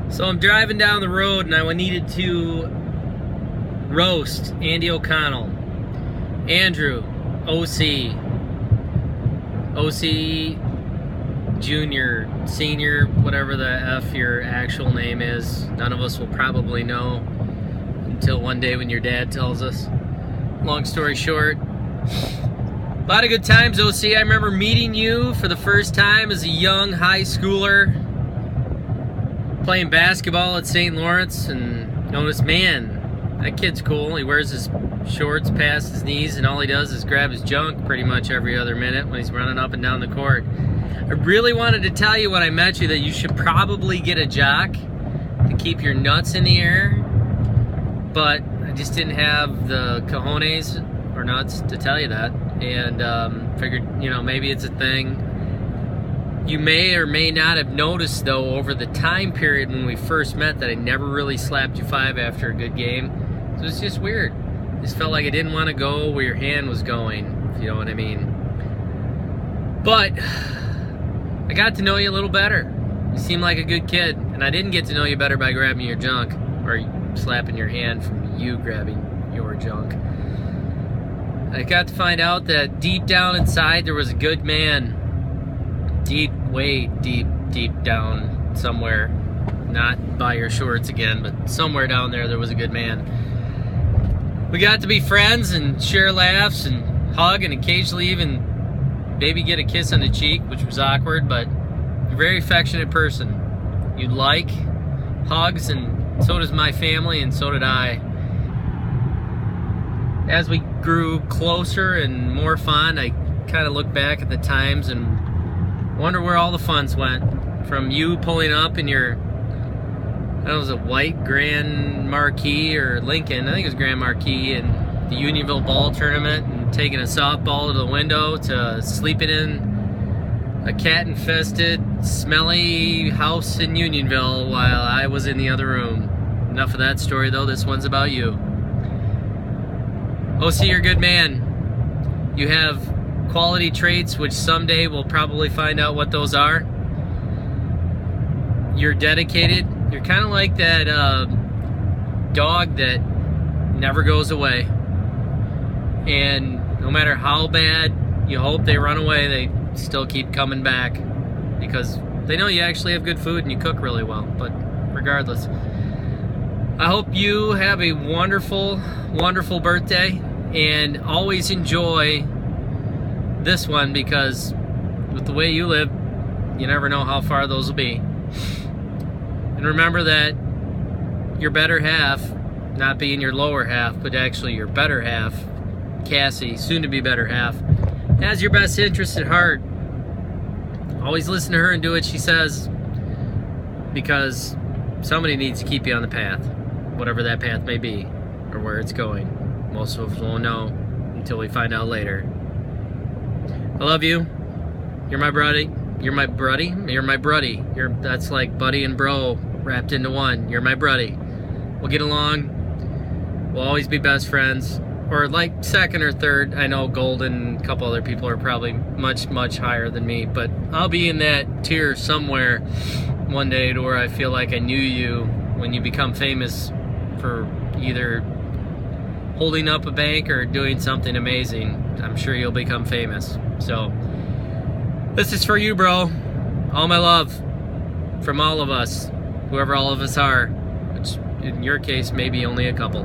So I'm driving down the road and I needed to roast Andy O'Connell, Andrew, OC, Junior, Senior, whatever the F your actual name is. None of us will probably know until one day when your dad tells us. Long story short, a lot of good times, OC. I remember meeting you for the first time as a young high schooler, playing basketball at St. Lawrence, and noticed, man, that kid's cool. He wears his shorts past his knees, and all he does is grab his junk pretty much every other minute when he's running up and down the court. I really wanted to tell you when I met you that you should probably get a jock to keep your nuts in the air, but I just didn't have the cojones or nuts to tell you that, and figured, maybe it's a thing. You may or may not have noticed, though, over the time period when we first met, that I never really slapped you five after a good game. So it's just weird. Just felt like I didn't want to go where your hand was going, if you know what I mean. But I got to know you a little better. You seem like a good kid, and I didn't get to know you better by grabbing your junk or slapping your hand from you grabbing your junk. I got to find out that deep down inside there was a good man. Deep, way deep down somewhere. Not by your shorts again, but somewhere down there was a good man. We got to be friends and share laughs and hug and occasionally even maybe get a kiss on the cheek, which was awkward, but you're a very affectionate person. You like hugs, and so does my family, and so did I. As we grew closer and more fun, I kind of look back at the times and wonder where all the funds went. From you pulling up in your, I don't know, it was a white Grand Marquis or Lincoln, I think it was Grand Marquis, and the Unionville ball tournament, and taking a softball to the window, to sleeping in a cat-infested, smelly house in Unionville while I was in the other room. Enough of that story, though. This one's about you. OC, you're a good man. You have quality traits, which someday we'll probably find out what those are. You're dedicated. You're kind of like that dog that never goes away. And no matter how bad you hope they run away, they still keep coming back because they know you actually have good food and you cook really well. But regardless, I hope you have a wonderful, wonderful birthday, and always enjoy this one, because with the way you live, you never know how far those will be. And remember that your better half, not being your lower half, but actually your better half, Cassie, soon to be better half, has your best interest at heart. Always listen to her and do what she says, because somebody needs to keep you on the path, whatever that path may be or where it's going. Most of us won't know until we find out later. I love you. You're my buddy. You're my buddy. You're my buddy. That's like buddy and bro wrapped into one. You're my buddy. We'll get along. We'll always be best friends. Or like second or third. I know Golden, a couple other people are probably much, much higher than me, but I'll be in that tier somewhere one day to where I feel like I knew you when you become famous for either holding up a bank or doing something amazing. I'm sure you'll become famous. So this is for you, bro. All my love from all of us, whoever all of us are, which in your case maybe only a couple.